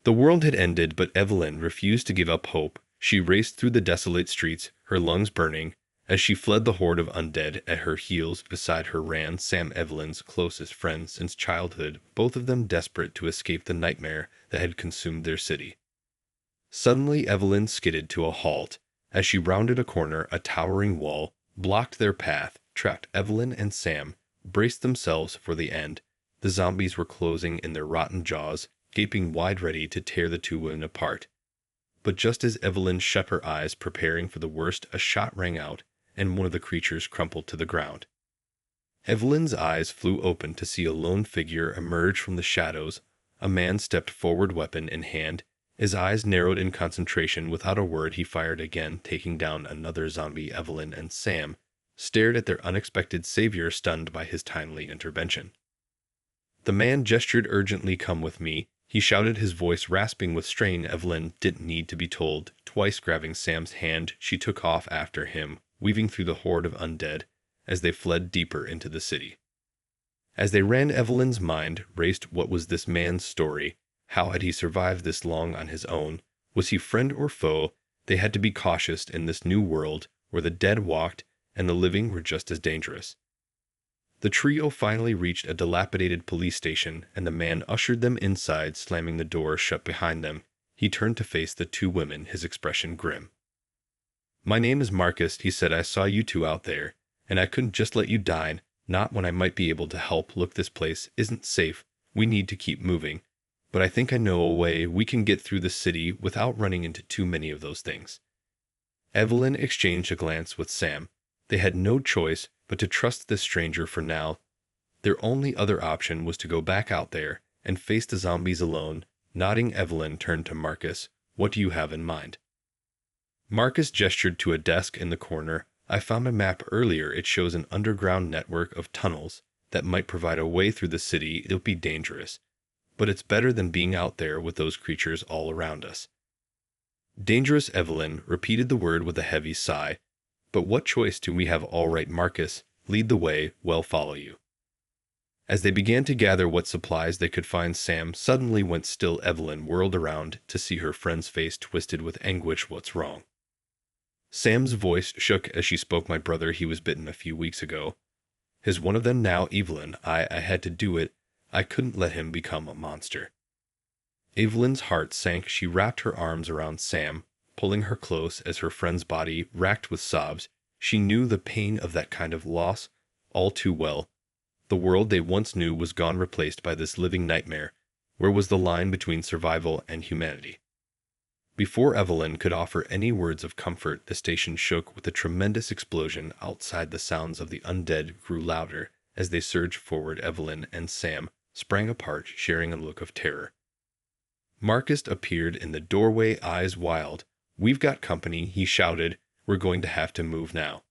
The world had ended, but Evelyn refused to give up hope. She raced through the desolate streets, her lungs burning. As she fled the horde of undead at her heels, beside her ran Sam, Evelyn's closest friend since childhood, both of them desperate to escape the nightmare that had consumed their city. Suddenly Evelyn skidded to a halt. As she rounded a corner, a towering wall blocked their path, trapped Evelyn and Sam, braced themselves for the end. The zombies were closing in their rotten jaws, gaping wide ready to tear the two women apart. But just as Evelyn shut her eyes preparing for the worst, a shot rang out, and one of the creatures crumpled to the ground. Evelyn's eyes flew open to see a lone figure emerge from the shadows. A man stepped forward, weapon in hand. His eyes narrowed in concentration. Without a word, he fired again, taking down another zombie. Evelyn and Sam stared at their unexpected savior, stunned by his timely intervention. The man gestured urgently. "Come with me," he shouted, his voice rasping with strain. Evelyn didn't need to be told. Twice grabbing Sam's hand, she took off after him, weaving through the horde of undead as they fled deeper into the city. As they ran, Evelyn's mind raced. What was this man's story? How had he survived this long on his own? Was he friend or foe? They had to be cautious in this new world where the dead walked and the living were just as dangerous. The trio finally reached a dilapidated police station, and the man ushered them inside, slamming the door shut behind them. He turned to face the two women, his expression grim. "My name is Marcus," he said. "I saw you two out there, and I couldn't just let you die, not when I might be able to help. Look, this place isn't safe. We need to keep moving. But I think I know a way we can get through the city without running into too many of those things." Evelyn exchanged a glance with Sam. They had no choice but to trust this stranger for now. Their only other option was to go back out there and face the zombies alone. Nodding, Evelyn turned to Marcus. "What do you have in mind?" Marcus gestured to a desk in the corner. "I found a map earlier. It shows an underground network of tunnels that might provide a way through the city. It'll be dangerous, but it's better than being out there with those creatures all around us." "Dangerous," Evelyn repeated the word with a heavy sigh. "But what choice do we have?" "All right, Marcus, lead the way. We'll follow you." As they began to gather what supplies they could find, Sam suddenly went still. Evelyn whirled around to see her friend's face twisted with anguish. "What's wrong?" Sam's voice shook as she spoke. "My brother, he was bitten a few weeks ago. Is one of them now." "Evelyn, I had to do it. I couldn't let him become a monster." Evelyn's heart sank. She wrapped her arms around Sam, pulling her close as her friend's body racked with sobs. She knew the pain of that kind of loss all too well. The world they once knew was gone, replaced by this living nightmare. Where was the line between survival and humanity? Before Evelyn could offer any words of comfort, the station shook with a tremendous explosion. Outside, the sounds of the undead grew louder as they surged forward. Evelyn and Sam sprang apart, sharing a look of terror. Marcus appeared in the doorway, eyes wild. "We've got company," he shouted. "We're going to have to move now."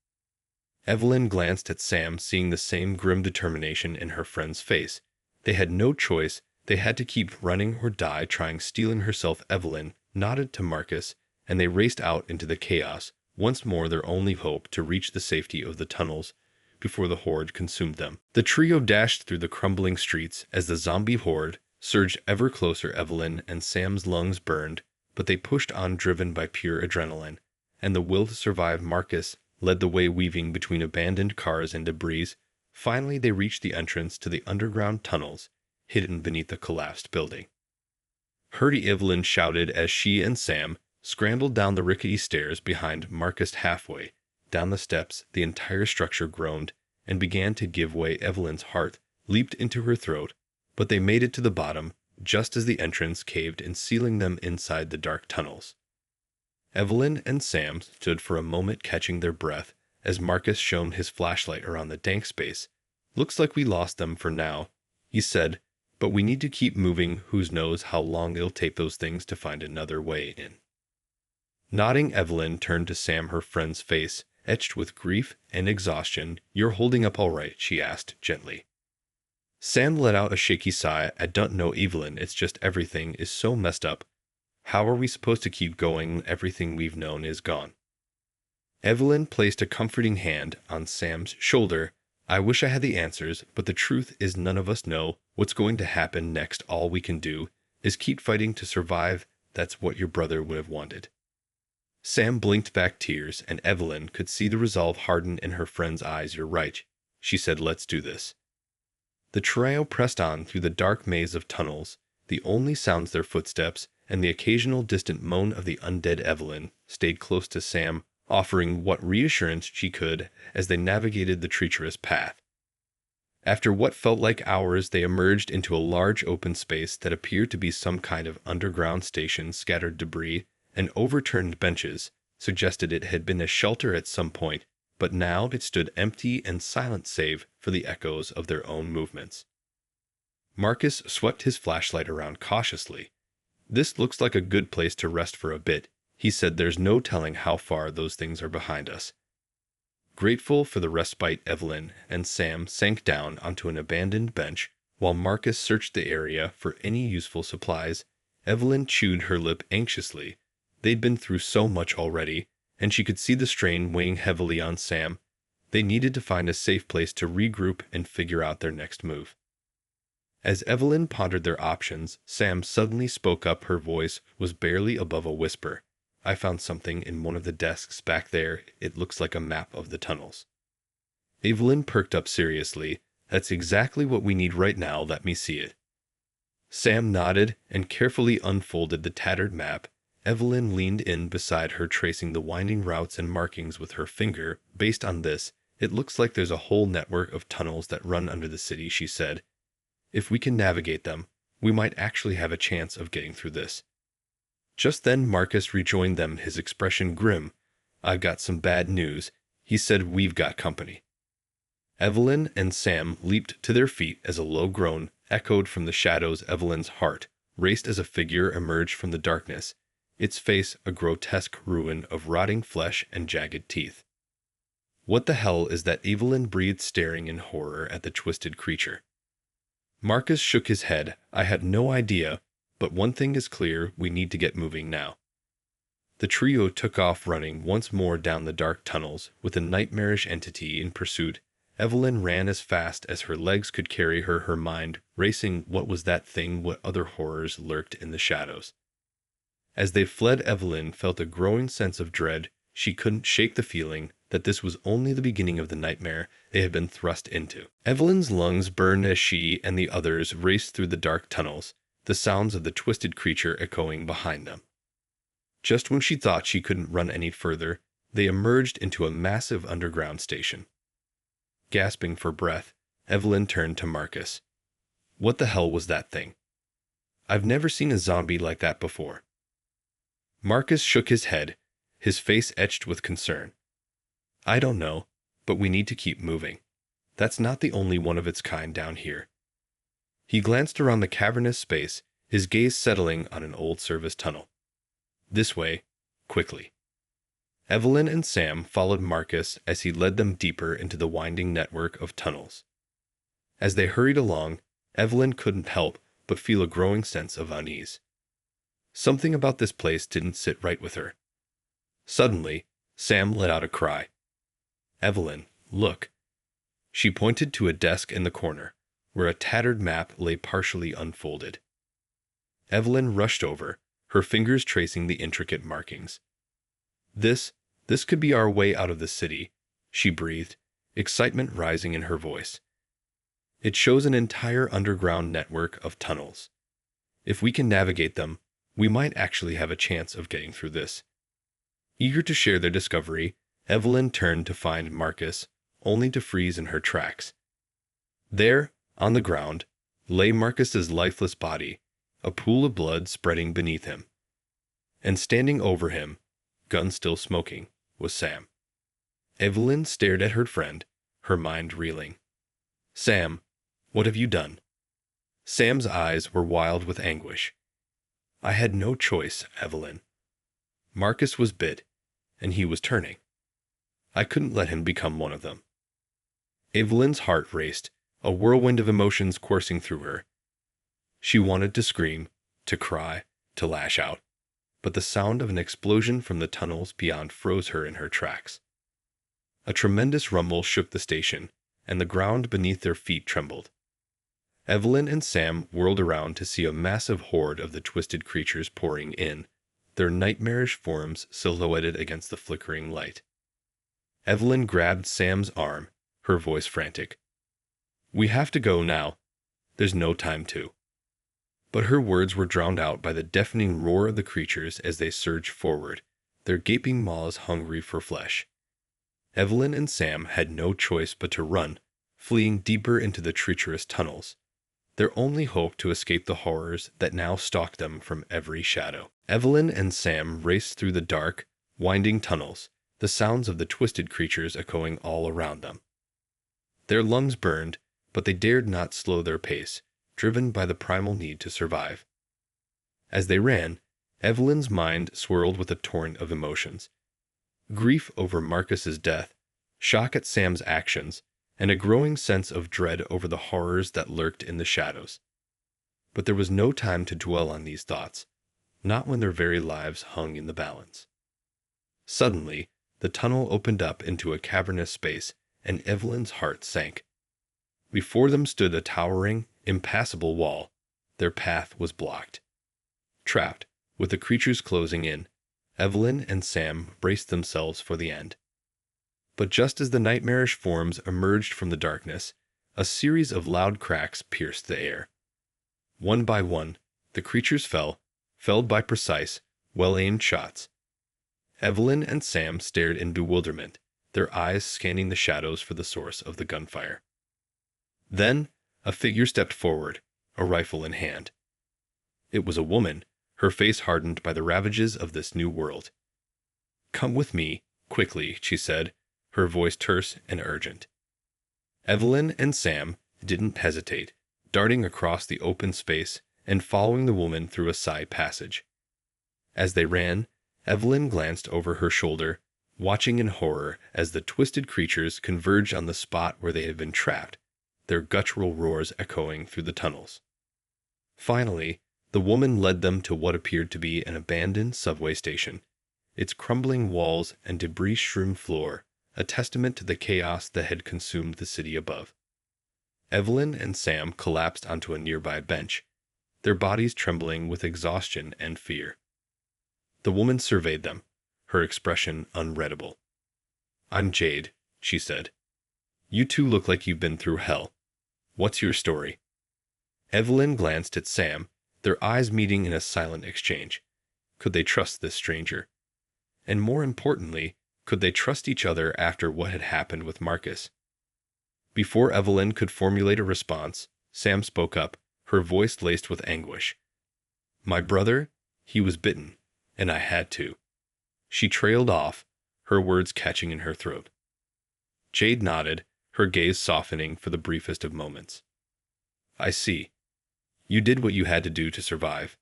Evelyn glanced at Sam, seeing the same grim determination in her friend's face. They had no choice. They had to keep running or die trying. Steeling herself, Evelyn nodded to Marcus, and they raced out into the chaos, once more their only hope to reach the safety of the tunnels before the horde consumed them. The trio dashed through the crumbling streets as the zombie horde surged ever closer. Evelyn and Sam's lungs burned, but they pushed on, driven by pure adrenaline and the will to survive. Marcus led the way, weaving between abandoned cars and debris. Finally, they reached the entrance to the underground tunnels, hidden beneath the collapsed building. "Hurry!" Evelyn shouted as she and Sam scrambled down the rickety stairs behind Marcus. Halfway down the steps, the entire structure groaned and began to give way. Evelyn's heart leaped into her throat, but they made it to the bottom just as the entrance caved in, sealing them inside the dark tunnels. Evelyn and Sam stood for a moment, catching their breath, as Marcus shone his flashlight around the dank space. "Looks like we lost them for now," he said, "but we need to keep moving. Who knows how long it'll take those things to find another way in." Nodding, Evelyn turned to Sam, her friend's face etched with grief and exhaustion. "You're holding up all right?" she asked gently. Sam let out a shaky sigh. "I don't know, Evelyn. It's just everything is so messed up. How are we supposed to keep going when everything we've known is gone?" Evelyn placed a comforting hand on Sam's shoulder. "I wish I had the answers, but the truth is none of us know what's going to happen next. All we can do is keep fighting to survive. That's what your brother would have wanted. Sam blinked back tears, and Evelyn could see the resolve harden in her friend's eyes. You're right, she said, let's do this. The trio pressed on through the dark maze of tunnels, the only sounds their footsteps and the occasional distant moan of the undead. Evelyn stayed close to Sam, offering what reassurance she could as they navigated the treacherous path. After what felt like hours, they emerged into a large open space that appeared to be some kind of underground station. Scattered debris and overturned benches suggested it had been a shelter at some point, but now it stood empty and silent save for the echoes of their own movements. Marcus swept his flashlight around cautiously. This looks like a good place to rest for a bit, he said. There's no telling how far those things are behind us. Grateful for the respite, Evelyn and Sam sank down onto an abandoned bench while Marcus searched the area for any useful supplies. Evelyn chewed her lip anxiously. They'd been through so much already, and she could see the strain weighing heavily on Sam. They needed to find a safe place to regroup and figure out their next move. As Evelyn pondered their options, Sam suddenly spoke up. Her voice was barely above a whisper. I found something in one of the desks back there. It looks like a map of the tunnels. Evelyn perked up seriously. That's exactly what we need right now. Let me see it. Sam nodded and carefully unfolded the tattered map. Evelyn leaned in beside her, tracing the winding routes and markings with her finger. Based on this, it looks like there's a whole network of tunnels that run under the city, she said. If we can navigate them, we might actually have a chance of getting through this. Just then Marcus rejoined them, his expression grim. I've got some bad news, he said. We've got company. Evelyn and Sam leaped to their feet as a low groan echoed from the shadows. Evelyn's heart raced as a figure emerged from the darkness, its face a grotesque ruin of rotting flesh and jagged teeth. What the hell is that? Evelyn breathed, staring in horror at the twisted creature. Marcus shook his head. I had no idea, but one thing is clear, we need to get moving now. The trio took off, running once more down the dark tunnels with a nightmarish entity in pursuit. Evelyn ran as fast as her legs could carry her, her mind racing. What was that thing? What other horrors lurked in the shadows? As they fled, Evelyn felt a growing sense of dread. She couldn't shake the feeling that this was only the beginning of the nightmare they had been thrust into. Evelyn's lungs burned as she and the others raced through the dark tunnels, the sounds of the twisted creature echoing behind them. Just when she thought she couldn't run any further, they emerged into a massive underground station. Gasping for breath, Evelyn turned to Marcus. What the hell was that thing? I've never seen a zombie like that before. Marcus shook his head, his face etched with concern. I don't know, but we need to keep moving. That's not the only one of its kind down here. He glanced around the cavernous space, his gaze settling on an old service tunnel. This way, quickly. Evelyn and Sam followed Marcus as he led them deeper into the winding network of tunnels. As they hurried along, Evelyn couldn't help but feel a growing sense of unease. Something about this place didn't sit right with her. Suddenly, Sam let out a cry. Evelyn, look. She pointed to a desk in the corner, where a tattered map lay partially unfolded. Evelyn rushed over, her fingers tracing the intricate markings. This could be our way out of the city, she breathed, excitement rising in her voice. It shows an entire underground network of tunnels. If we can navigate them, we might actually have a chance of getting through this. Eager to share their discovery, Evelyn turned to find Marcus, only to freeze in her tracks. There, on the ground, lay Marcus's lifeless body, a pool of blood spreading beneath him. And standing over him, gun still smoking, was Sam. Evelyn stared at her friend, her mind reeling. Sam, what have you done? Sam's eyes were wild with anguish. I had no choice, Evelyn. Marcus was bit, and he was turning. I couldn't let him become one of them. Evelyn's heart raced, a whirlwind of emotions coursing through her. She wanted to scream, to cry, to lash out, but the sound of an explosion from the tunnels beyond froze her in her tracks. A tremendous rumble shook the station, and the ground beneath their feet trembled. Evelyn and Sam whirled around to see a massive horde of the twisted creatures pouring in, their nightmarish forms silhouetted against the flickering light. Evelyn grabbed Sam's arm, her voice frantic. "We have to go now. There's no time to." But her words were drowned out by the deafening roar of the creatures as they surged forward, their gaping maws hungry for flesh. Evelyn and Sam had no choice but to run, fleeing deeper into the treacherous tunnels, their only hope to escape the horrors that now stalked them from every shadow. Evelyn and Sam raced through the dark, winding tunnels, the sounds of the twisted creatures echoing all around them. Their lungs burned, but they dared not slow their pace, driven by the primal need to survive. As they ran, Evelyn's mind swirled with a torrent of emotions. Grief over Marcus's death, shock at Sam's actions, and a growing sense of dread over the horrors that lurked in the shadows. But there was no time to dwell on these thoughts, not when their very lives hung in the balance. Suddenly, the tunnel opened up into a cavernous space, and Evelyn's heart sank. Before them stood a towering, impassable wall. Their path was blocked. Trapped, with the creatures closing in, Evelyn and Sam braced themselves for the end. But just as the nightmarish forms emerged from the darkness, a series of loud cracks pierced the air. One by one, the creatures fell, felled by precise, well-aimed shots. Evelyn and Sam stared in bewilderment, their eyes scanning the shadows for the source of the gunfire. Then, a figure stepped forward, a rifle in hand. It was a woman, her face hardened by the ravages of this new world. "Come with me, quickly," she said, her voice terse and urgent. Evelyn and Sam didn't hesitate, darting across the open space and following the woman through a side passage. As they ran, Evelyn glanced over her shoulder, watching in horror as the twisted creatures converged on the spot where they had been trapped, their guttural roars echoing through the tunnels. Finally, the woman led them to what appeared to be an abandoned subway station, its crumbling walls and debris-strewn floor a testament to the chaos that had consumed the city above. Evelyn and Sam collapsed onto a nearby bench, their bodies trembling with exhaustion and fear. The woman surveyed them, her expression unreadable. "I'm Jade," she said. "You two look like you've been through hell. What's your story?" Evelyn glanced at Sam, their eyes meeting in a silent exchange. Could they trust this stranger? And more importantly, could they trust each other after what had happened with Marcus? Before Evelyn could formulate a response, Sam spoke up, her voice laced with anguish. "My brother, he was bitten, and I had to." She trailed off, her words catching in her throat. Jade nodded, her gaze softening for the briefest of moments. "I see. You did what you had to do to survive."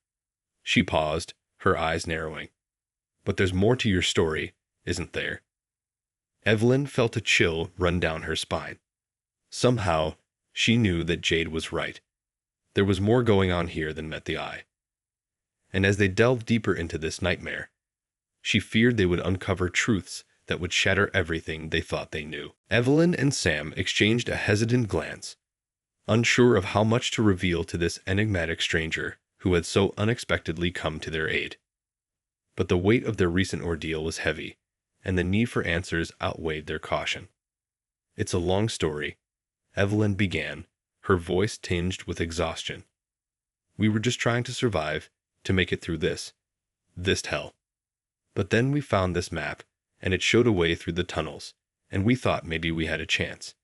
She paused, her eyes narrowing. "But there's more to your story, isn't there?" Evelyn felt a chill run down her spine. Somehow, she knew that Jade was right. There was more going on here than met the eye. And as they delved deeper into this nightmare, she feared they would uncover truths that would shatter everything they thought they knew. Evelyn and Sam exchanged a hesitant glance, unsure of how much to reveal to this enigmatic stranger who had so unexpectedly come to their aid. But the weight of their recent ordeal was heavy, and the need for answers outweighed their caution. "It's a long story," Evelyn began, her voice tinged with exhaustion. "We were just trying to survive, to make it through this hell. But then we found this map, and it showed a way through the tunnels, and we thought maybe we had a chance."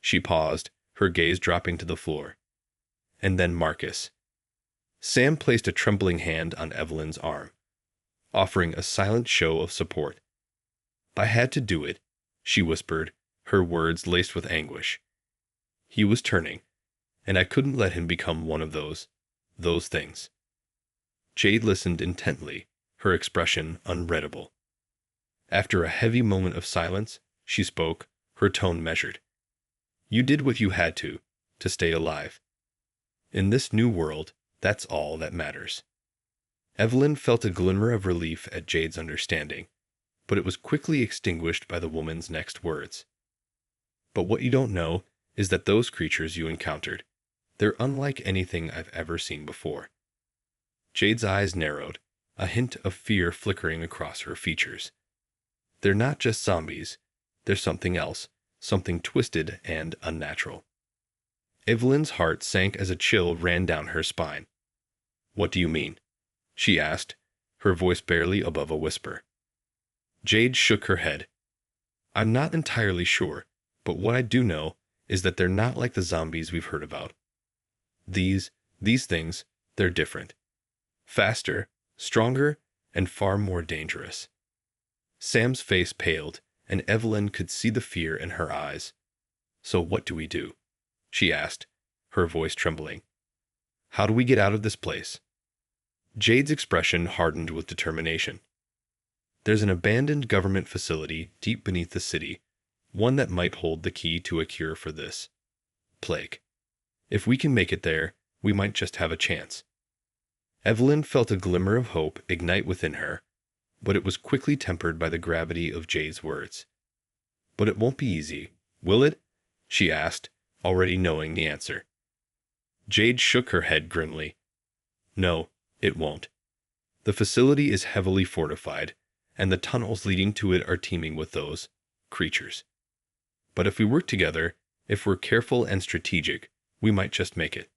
She paused, her gaze dropping to the floor. "And then Marcus." Sam placed a trembling hand on Evelyn's arm, offering a silent show of support. "I had to do it," she whispered, her words laced with anguish. "He was turning, and I couldn't let him become one of those things." Jade listened intently, her expression unreadable. After a heavy moment of silence, she spoke, her tone measured. "You did what you had to stay alive. In this new world, that's all that matters." Evelyn felt a glimmer of relief at Jade's understanding, but it was quickly extinguished by the woman's next words. "But what you don't know is that those creatures you encountered, They're unlike anything I've ever seen before. Jade's eyes narrowed, a hint of fear flickering across her features. They're not just zombies. They're something else, something twisted and unnatural. Evelyn's heart sank as a chill ran down her spine. What do you mean? She asked, her voice barely above a whisper. Jade shook her head. I'm not entirely sure, but what I do know is that they're not like the zombies we've heard about. These things, they're different. Faster, stronger, and far more dangerous. Sam's face paled, and Evelyn could see the fear in her eyes. So what do we do? She asked, her voice trembling. How do we get out of this place? Jade's expression hardened with determination. There's an abandoned government facility deep beneath the city, one that might hold the key to a cure for this plague. If we can make it there, we might just have a chance. Evelyn felt a glimmer of hope ignite within her, but it was quickly tempered by the gravity of Jade's words. But it won't be easy, will it? She asked, already knowing the answer. Jade shook her head grimly. No, it won't. The facility is heavily fortified, and the tunnels leading to it are teeming with those creatures. But if we work together, if we're careful and strategic, we might just make it.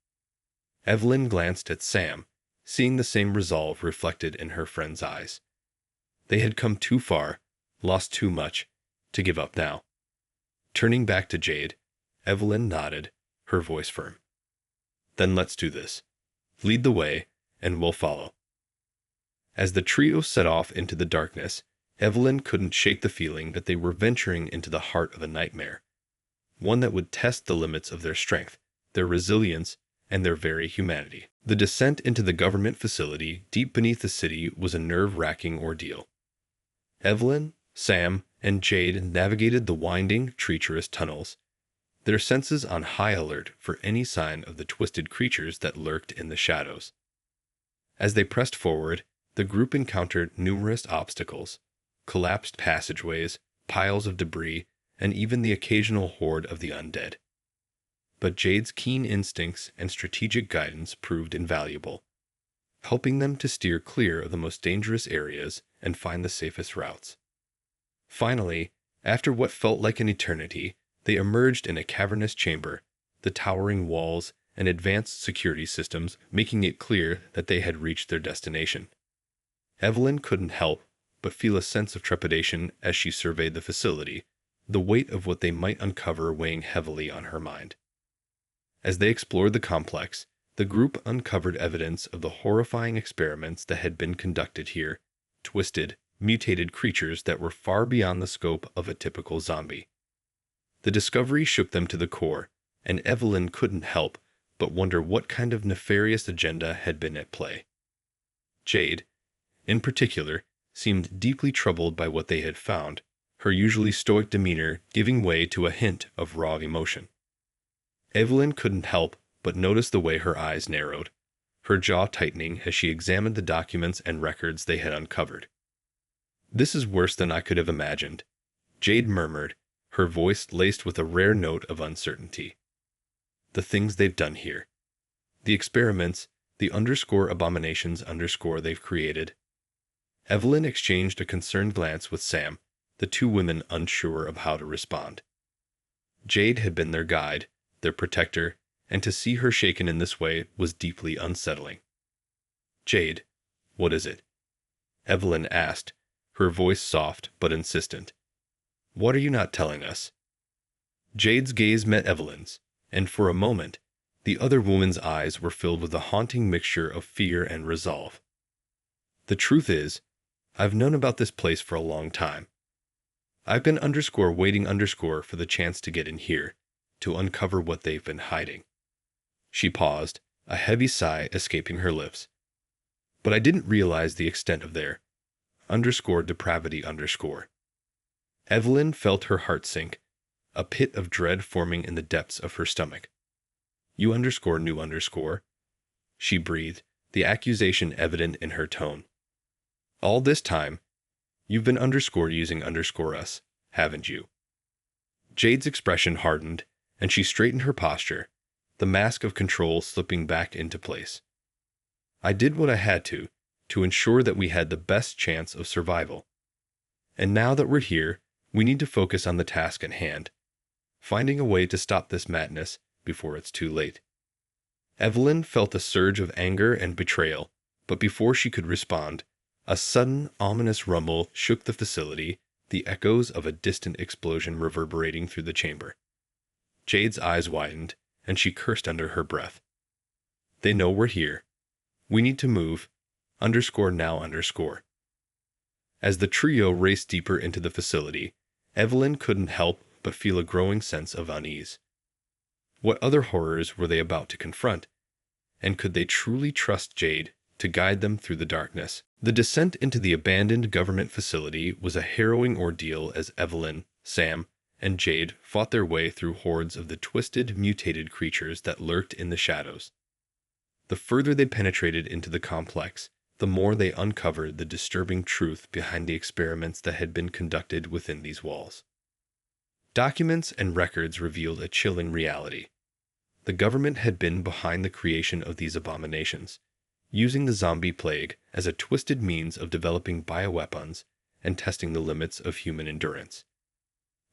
Evelyn glanced at Sam, seeing the same resolve reflected in her friend's eyes. They had come too far, lost too much, to give up now. Turning back to Jade, Evelyn nodded, her voice firm. Then let's do this. Lead the way, and we'll follow. As the trio set off into the darkness, Evelyn couldn't shake the feeling that they were venturing into the heart of a nightmare, one that would test the limits of their strength, their resilience, and their very humanity. The descent into the government facility deep beneath the city was a nerve-wracking ordeal. Evelyn, Sam, and Jade navigated the winding, treacherous tunnels, their senses on high alert for any sign of the twisted creatures that lurked in the shadows. As they pressed forward, the group encountered numerous obstacles, collapsed passageways, piles of debris, and even the occasional horde of the undead. But Jade's keen instincts and strategic guidance proved invaluable, helping them to steer clear of the most dangerous areas and find the safest routes. Finally, after what felt like an eternity, they emerged in a cavernous chamber, the towering walls and advanced security systems making it clear that they had reached their destination. Evelyn couldn't help but feel a sense of trepidation as she surveyed the facility, the weight of what they might uncover weighing heavily on her mind. As they explored the complex, the group uncovered evidence of the horrifying experiments that had been conducted here, twisted, mutated creatures that were far beyond the scope of a typical zombie. The discovery shook them to the core, and Evelyn couldn't help but wonder what kind of nefarious agenda had been at play. Jade, in particular, seemed deeply troubled by what they had found, her usually stoic demeanor giving way to a hint of raw emotion. Evelyn couldn't help but notice the way her eyes narrowed, her jaw tightening as she examined the documents and records they had uncovered. "This is worse than I could have imagined," Jade murmured, her voice laced with a rare note of uncertainty. "The things they've done here. The experiments, the _abominations they've created." Evelyn exchanged a concerned glance with Sam, the two women unsure of how to respond. Jade had been their guide, their protector, and to see her shaken in this way was deeply unsettling. "Jade, what is it?" Evelyn asked, her voice soft but insistent. "What are you not telling us?" Jade's gaze met Evelyn's, and for a moment, the other woman's eyes were filled with a haunting mixture of fear and resolve. "The truth is, I've known about this place for a long time. I've been waiting for the chance to get in here, to uncover what they've been hiding." She paused, a heavy sigh escaping her lips. "But I didn't realize the extent of their depravity. Evelyn felt her heart sink, a pit of dread forming in the depths of her stomach. "You knew." She breathed, the accusation evident in her tone. "All this time, you've been using us, haven't you?" Jade's expression hardened, and she straightened her posture, the mask of control slipping back into place. I did what I had to ensure that we had the best chance of survival. And now that we're here, we need to focus on the task at hand, finding a way to stop this madness before it's too late. Evelyn felt a surge of anger and betrayal, but before she could respond, a sudden, ominous rumble shook the facility, the echoes of a distant explosion reverberating through the chamber. Jade's eyes widened, and she cursed under her breath. They know we're here. We need to move. _now_. As the trio raced deeper into the facility, Evelyn couldn't help but feel a growing sense of unease. What other horrors were they about to confront? And could they truly trust Jade to guide them through the darkness? The descent into the abandoned government facility was a harrowing ordeal as Evelyn, Sam, and Jade fought their way through hordes of the twisted, mutated creatures that lurked in the shadows. The further they penetrated into the complex, the more they uncovered the disturbing truth behind the experiments that had been conducted within these walls. Documents and records revealed a chilling reality. The government had been behind the creation of these abominations, using the zombie plague as a twisted means of developing bioweapons and testing the limits of human endurance.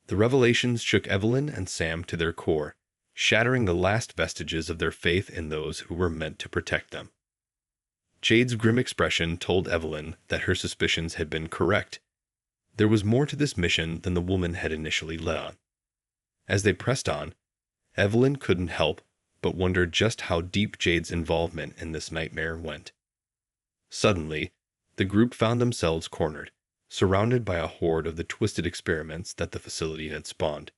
The revelations shook Evelyn and Sam to their core, shattering the last vestiges of their faith in those who were meant to protect them. Jade's grim expression told Evelyn that her suspicions had been correct. There was more to this mission than the woman had initially let on. As they pressed on, Evelyn couldn't help but wonder just how deep Jade's involvement in this nightmare went. Suddenly, the group found themselves cornered, surrounded by a horde of the twisted experiments that the facility had spawned.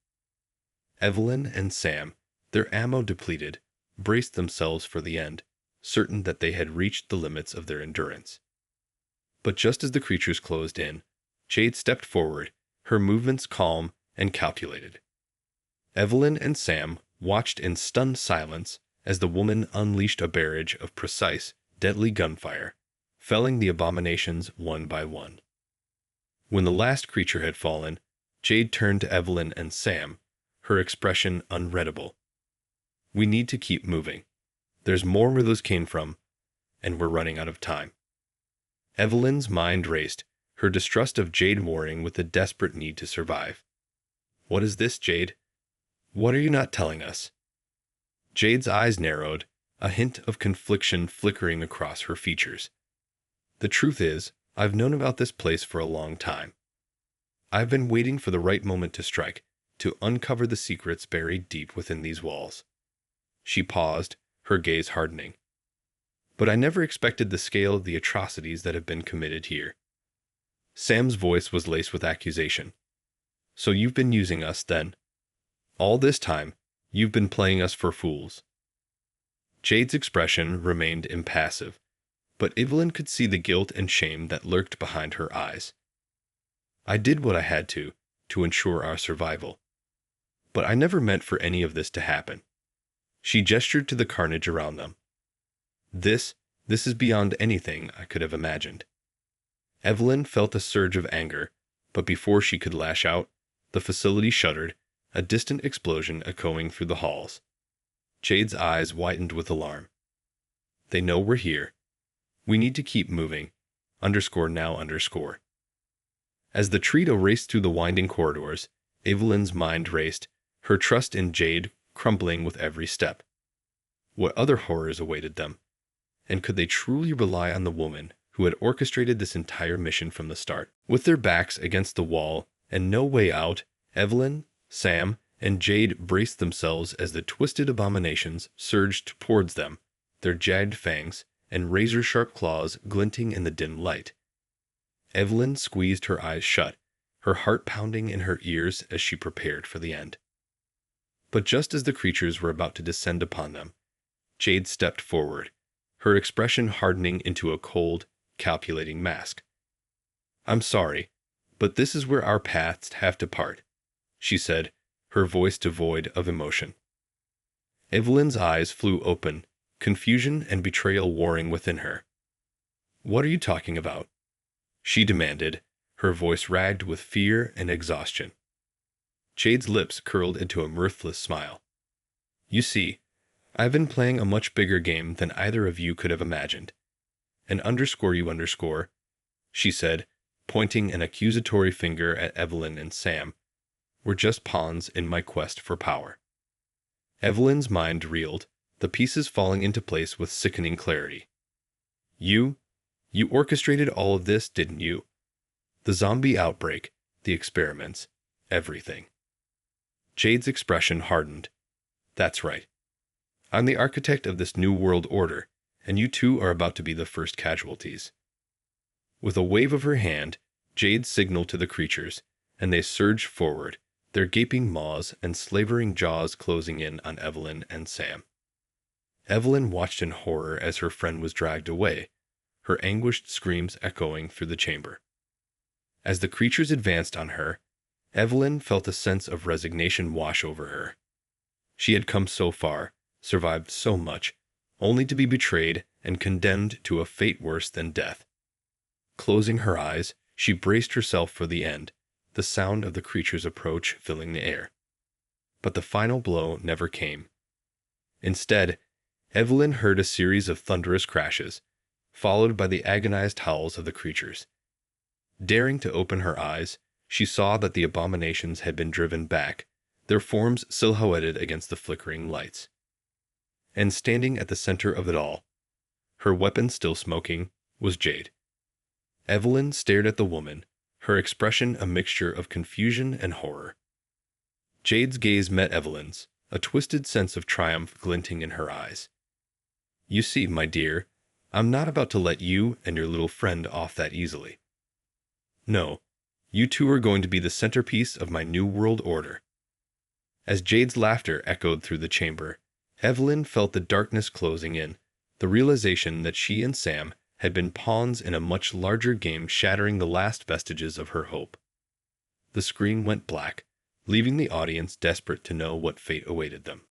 Evelyn and Sam, their ammo depleted, braced themselves for the end, certain that they had reached the limits of their endurance. But just as the creatures closed in, Jade stepped forward, her movements calm and calculated. Evelyn and Sam watched in stunned silence as the woman unleashed a barrage of precise, deadly gunfire, felling the abominations one by one. When the last creature had fallen, Jade turned to Evelyn and Sam, her expression unreadable. We need to keep moving. There's more where those came from, and we're running out of time. Evelyn's mind raced, her distrust of Jade warring with the desperate need to survive. What is this, Jade? What are you not telling us? Jade's eyes narrowed, a hint of confliction flickering across her features. The truth is, I've known about this place for a long time. I've been waiting for the right moment to strike, to uncover the secrets buried deep within these walls. She paused, her gaze hardening. But I never expected the scale of the atrocities that have been committed here. Sam's voice was laced with accusation. So you've been using us, then? All this time, you've been playing us for fools. Jade's expression remained impassive, but Evelyn could see the guilt and shame that lurked behind her eyes. I did what I had to ensure our survival. But I never meant for any of this to happen. She gestured to the carnage around them. This is beyond anything I could have imagined. Evelyn felt a surge of anger, but before she could lash out, the facility shuddered, a distant explosion echoing through the halls. Jade's eyes widened with alarm. They know we're here. We need to keep moving. _now_. As the trio raced through the winding corridors, Evelyn's mind raced, her trust in Jade crumbling with every step. What other horrors awaited them? And could they truly rely on the woman who had orchestrated this entire mission from the start? With their backs against the wall and no way out, Evelyn, Sam, and Jade braced themselves as the twisted abominations surged towards them, their jagged fangs and razor-sharp claws glinting in the dim light. Evelyn squeezed her eyes shut, her heart pounding in her ears as she prepared for the end. But just as the creatures were about to descend upon them, Jade stepped forward, her expression hardening into a cold, calculating mask. I'm sorry, but this is where our paths have to part, she said, her voice devoid of emotion. Evelyn's eyes flew open, confusion and betrayal warring within her. What are you talking about? She demanded, her voice ragged with fear and exhaustion. Jade's lips curled into a mirthless smile. You see, I've been playing a much bigger game than either of you could have imagined. And underscore you underscore, she said, pointing an accusatory finger at Evelyn and Sam, were just pawns in my quest for power. Evelyn's mind reeled, the pieces falling into place with sickening clarity. You orchestrated all of this, didn't you? The zombie outbreak, the experiments, everything. Jade's expression hardened. That's right. I'm the architect of this new world order, and you two are about to be the first casualties. With a wave of her hand, Jade signaled to the creatures, and they surged forward, their gaping maws and slavering jaws closing in on Evelyn and Sam. Evelyn watched in horror as her friend was dragged away, her anguished screams echoing through the chamber. As the creatures advanced on her, Evelyn felt a sense of resignation wash over her. She had come so far, survived so much, only to be betrayed and condemned to a fate worse than death. Closing her eyes, she braced herself for the end, the sound of the creature's approach filling the air. But the final blow never came. Instead, Evelyn heard a series of thunderous crashes, followed by the agonized howls of the creatures. Daring to open her eyes, she saw that the abominations had been driven back, their forms silhouetted against the flickering lights. And standing at the center of it all, her weapon still smoking, was Jade. Evelyn stared at the woman, her expression a mixture of confusion and horror. Jade's gaze met Evelyn's, a twisted sense of triumph glinting in her eyes. You see, my dear, I'm not about to let you and your little friend off that easily. No, you two are going to be the centerpiece of my new world order. As Jade's laughter echoed through the chamber, Evelyn felt the darkness closing in, the realization that she and Sam had been pawns in a much larger game shattering the last vestiges of her hope. The screen went black, leaving the audience desperate to know what fate awaited them.